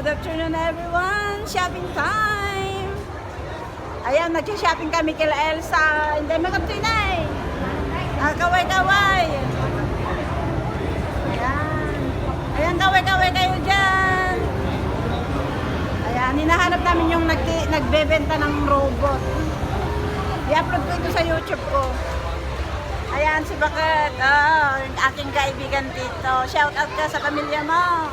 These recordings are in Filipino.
Good afternoon everyone! Shopping time! Ayan, nag-shopping kami kila Elsa. Hindi makaptinay! Kaway-kaway! Ayan. Ayan, kaway-kaway kayo dyan! Ayan, hinahanap namin yung nagbebenta ng robot. I-upload ko ito sa YouTube ko. Ayan, si Bakat. Yung aking kaibigan dito. Shout out ka sa pamilya mo.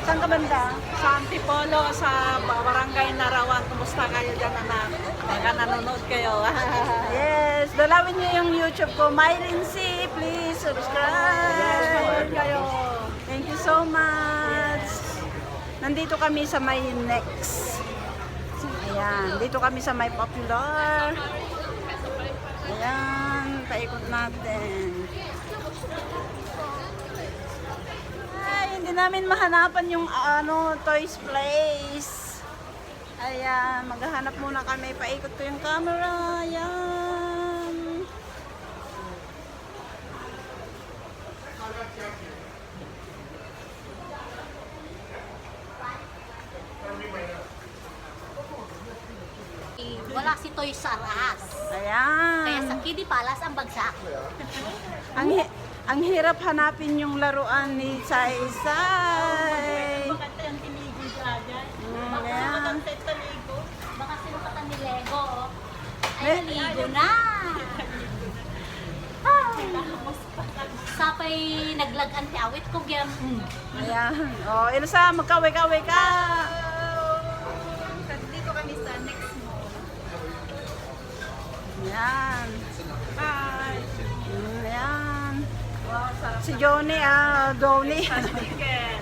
Saan ka banda? Sa Antipolo, sa Barangay Narawan. Kumusta kayo dyan, anak? Baka nanonood kayo. Yes, dalawin niyo yung YouTube ko, Mylene C. Please subscribe. Yes, manood kayo. Thank you so much. Nandito kami sa may Next. Ayan, dito kami sa may Popular. Ayan, paikot natin. Ay, hindi namin mahanapan yung Toys Place. Ayan, maghahanap muna kami. Paikot ko yung camera. Ayan. Wala si Toys R Us. Ayan. Kaya sa Kiddie Palace ang bagsak. Ang hirap hanapin yung laruan ni Sai Sai. Bakit yung tinigo dyan? Ayan. Baka sinukatan ni Lego. Eh, Ay, naligo na. Sapay naglagan ti awit ko gyam. Ayan. O, Elsa, magkaway-kaway ka. Dito kami sa Next Mall. Ayan. Hi! Ayan. Wow, sarap Si Johnny, Donnie. sa chicken.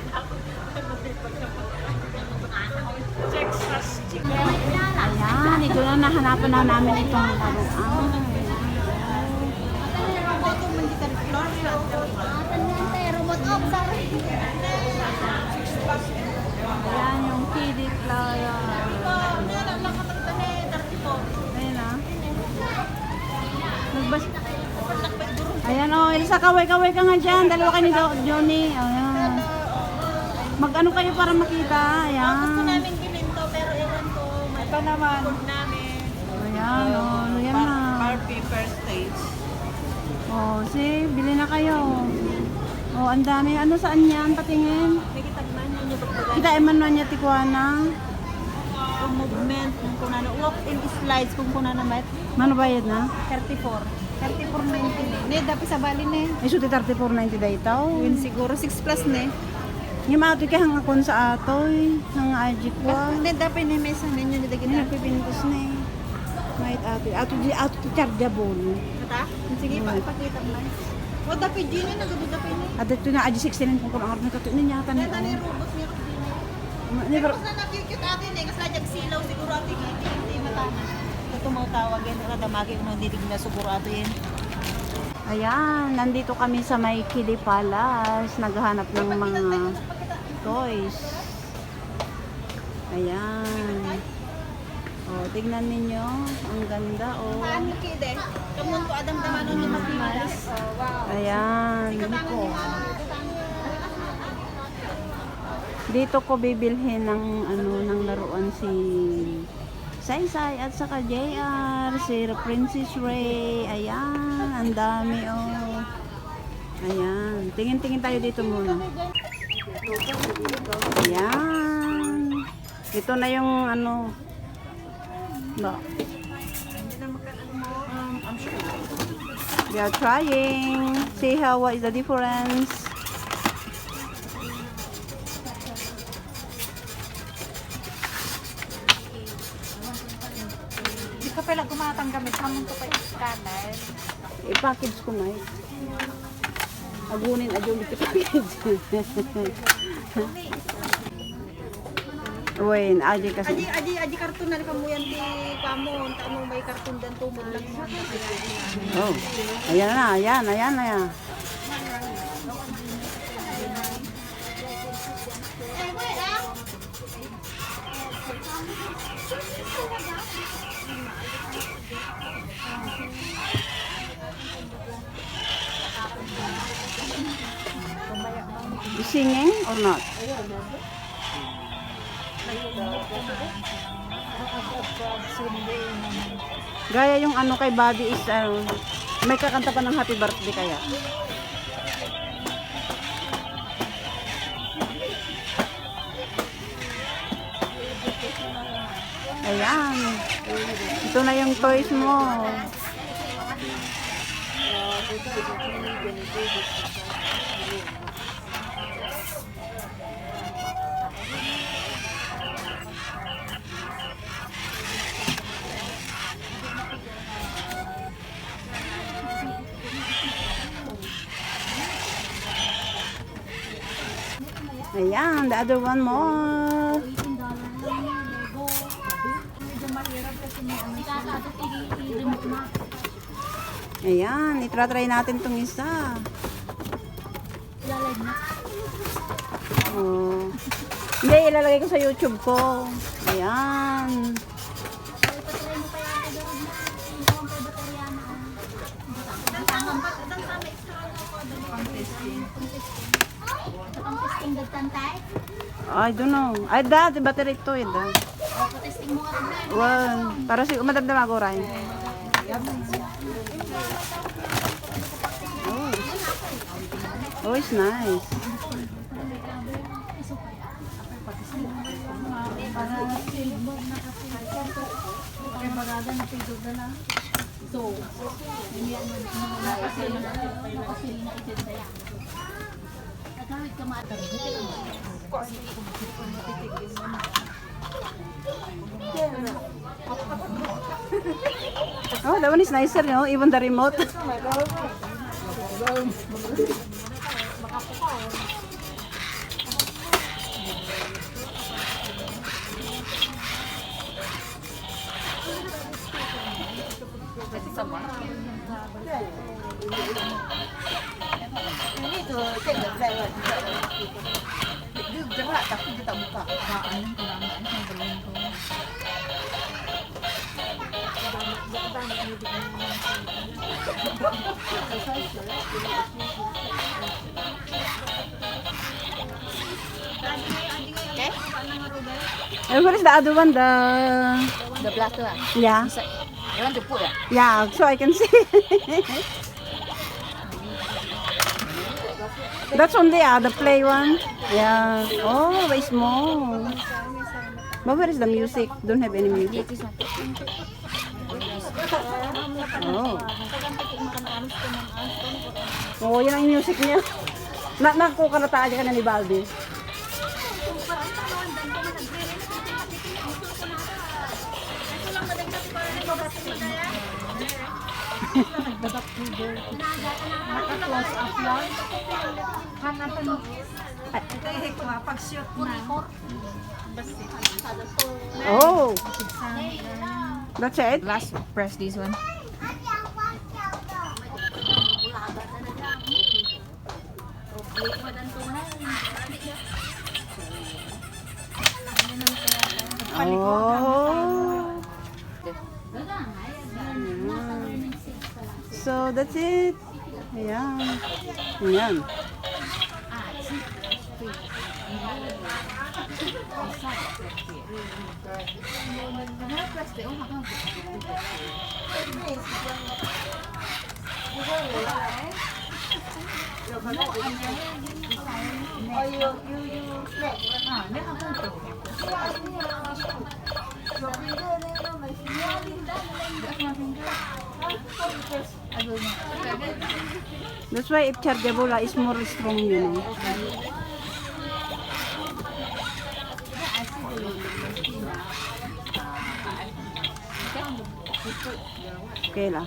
Texas chicken. Ayan, ito na nahanapan na namin itong laruan. Robot of sorry. Ayan yung Kiddie Playa. Ayan ah. Ayan o, Elsa, kaway-kaway ka nga dyan. Dalawa kayo ni Johnny. Ayan. Mag-ano kayo para makita. Ayan. Gusto namin giminto pero ewan ko. Ito naman. Food namin. Ayan o, ayan na. Barbie first stage. O, see, bili na kayo. O, ang dami. Ano saan yan? Patingin. Nakitagman yun yung pagbaga. Kita eman na niya tikwana. Yung movement, kung kunano. Walk-in slides, kung kunano met. Mano bayad na? 34. 34.90 ne. Dapat sa bali ne. Ay, suti 34.90 dahi itaw. Yun siguro 6 plus ne. Yung mga ka hang akon sa atoy. Hang ajik wa. Ne dapat ne may sa ninyo ni Hindi dagita. nagpipintos na eh. Mahit atoy. Ato ti chargeable. Kata? Sige pa ipakita mo. O dapat gini na gabi dapat ne. At ito na aji 16 kung kumang na kato niya tan. Ne tani robot niya gini. Never. Tapos na nakikita atin eh kasi lajag silaw siguro atin hindi matama. Ito mo tawagin na damagi mo hindi na siguro ato yan. Ayan, nandito kami sa may Kiddie Palace. Naghahanap ng mga toys. Ayan. O, tignan ninyo. Ang ganda, o. Paano kide? Kamun ko adam damano ni Mapilas. Wow. Ayan. Dito ko bibilhin ng ng laruan si Sai at saka JR, si Princess Ray. Ayan, ang dami oh. Ayan, tingin-tingin tayo dito muna. Ayan. Ito na yung no. We are trying. See what is the difference. Di ka pala gumatang gamit hamon to pa scanner. I-package ko may. Agunin adyo dito package. Wait, aji kasi. Aji karton na kamuyan ti kamon, tamo may karton dan tumod lang mo. Oh. Ayan na, ayan. You singing or not? Gaya yung ano kay Bobby is may kakanta pa ng happy birthday kaya. Ayan. Ito na yung toys mo. Ayan, the other one more. $18 lang yung Lego. Medyo mahirap kasi may ano. Ikakadot i-remote na. Ayan, itry natin tong isa. Ilalagay na. Oh. Hindi, ilalagay ko sa YouTube ko. Ayan. Ipatry mo pa yan. Ito ang baterya na. Ito pang testing dagtantay. I don't know. Ay, dati battery ito eh. Da. O, patesting mo ka rin. Well, para si madagdam ako rin. Oh. Oh, it's nice. So, nakasil na itin saya. Nagkawit ka mata. Oh, that one is nicer, you know, even the remote. And what is the other one? The black one. Yeah. You want to put it? Yeah, so I can see. That's only the play one. Yeah. Oh, very small. But where is the music? Don't have any music. This one. Oh. Oh, yan ang music niya. Nakukarataan ka na ni Baldi. Naka-close up lang. Hanapan mo. Pag-shoot na. Oh, that's it. Last, press this one. Oh. So that's it. Ayan. Ayan. That's why if chargeable is more strong, you know. Okay lah.